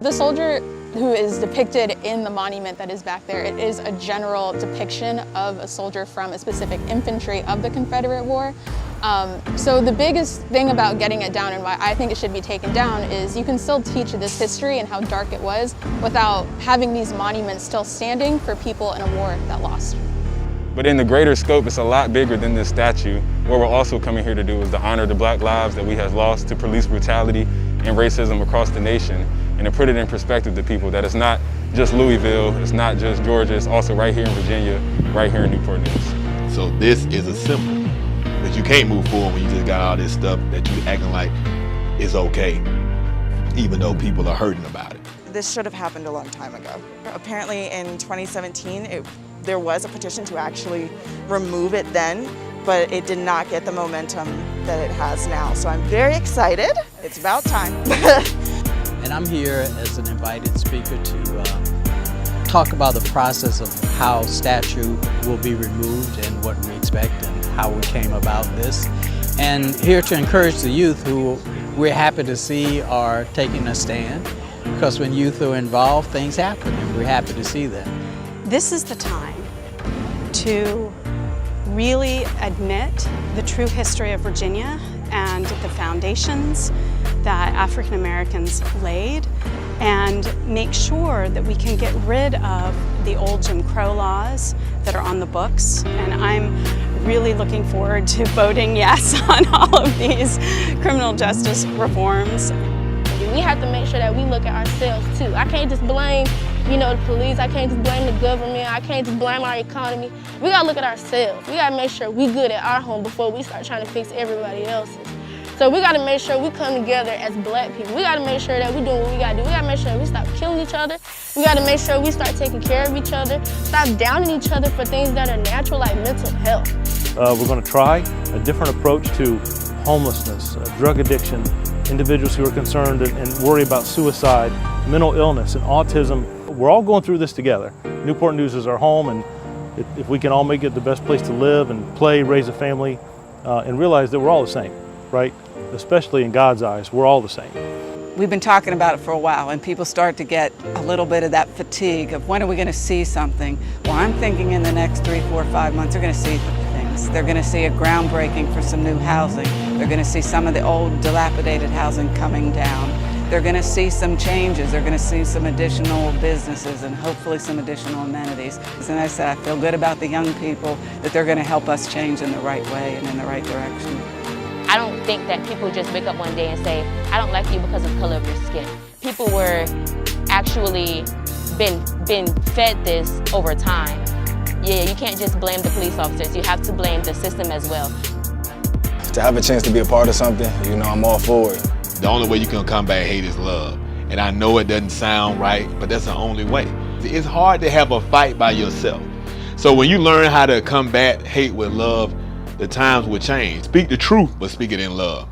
The soldier who is depicted in the monument that is back there, it is a general depiction of a soldier from a specific infantry of the Confederate War. So the biggest thing about getting it down and why I think it should be taken down is you can still teach this history and how dark it was without having these monuments still standing for people in a war that lost. But in the greater scope, it's a lot bigger than this statue. What we're also coming here to do is to honor the Black lives that we have lost to police brutality and racism across the nation, and to put it in perspective to people that it's not just Louisville, it's not just Georgia, it's also right here in Virginia, right here in Newport News. So this is a symbol, but you can't move forward when you just got all this stuff that you acting like is okay, even though people are hurting about it. This should have happened a long time ago. Apparently in 2017, there was a petition to actually remove it then, but it did not get the momentum that it has now. So I'm very excited. It's about time. And I'm here as an invited speaker to talk about the process of how statue will be removed and what we expect and how we came about this. And here to encourage the youth who we're happy to see are taking a stand, because when youth are involved, things happen, and we're happy to see that. This is the time to really admit the true history of Virginia and the foundations that African Americans laid, and make sure that we can get rid of the old Jim Crow laws that are on the books. And I'm really looking forward to voting yes on all of these criminal justice reforms. We have to make sure that we look at ourselves too. I can't just blame, the police. I can't just blame the government. I can't just blame our economy. We gotta look at ourselves. We gotta make sure we good at our home before we start trying to fix everybody else's. So we gotta make sure we come together as Black people. We gotta make sure that we're doing what we gotta do. We gotta make sure we stop killing each other. We gotta make sure we start taking care of each other. Stop downing each other for things that are natural, like mental health. We're gonna try a different approach to homelessness, drug addiction, individuals who are concerned and worry about suicide, mental illness, and autism. We're all going through this together. Newport News is our home, and if we can all make it the best place to live and play, raise a family, and realize that we're all the same, right? Especially in God's eyes, we're all the same. We've been talking about it for a while, and people start to get a little bit of that fatigue of when are we going to see something? Well, I'm thinking in the next 3, 4, 5 months, they're going to see things. They're going to see a groundbreaking for some new housing. They're going to see some of the old dilapidated housing coming down. They're going to see some changes. They're going to see some additional businesses and hopefully some additional amenities. And I said, I feel good about the young people, that they're going to help us change in the right way and in the right direction. I don't think that people just wake up one day and say, I don't like you because of the color of your skin. People were actually been fed this over time. Yeah, you can't just blame the police officers. You have to blame the system as well. To have a chance to be a part of something, I'm all for it. The only way you can combat hate is love. And I know it doesn't sound right, but that's the only way. It's hard to have a fight by yourself. So when you learn how to combat hate with love, the times will change. Speak the truth, but speak it in love.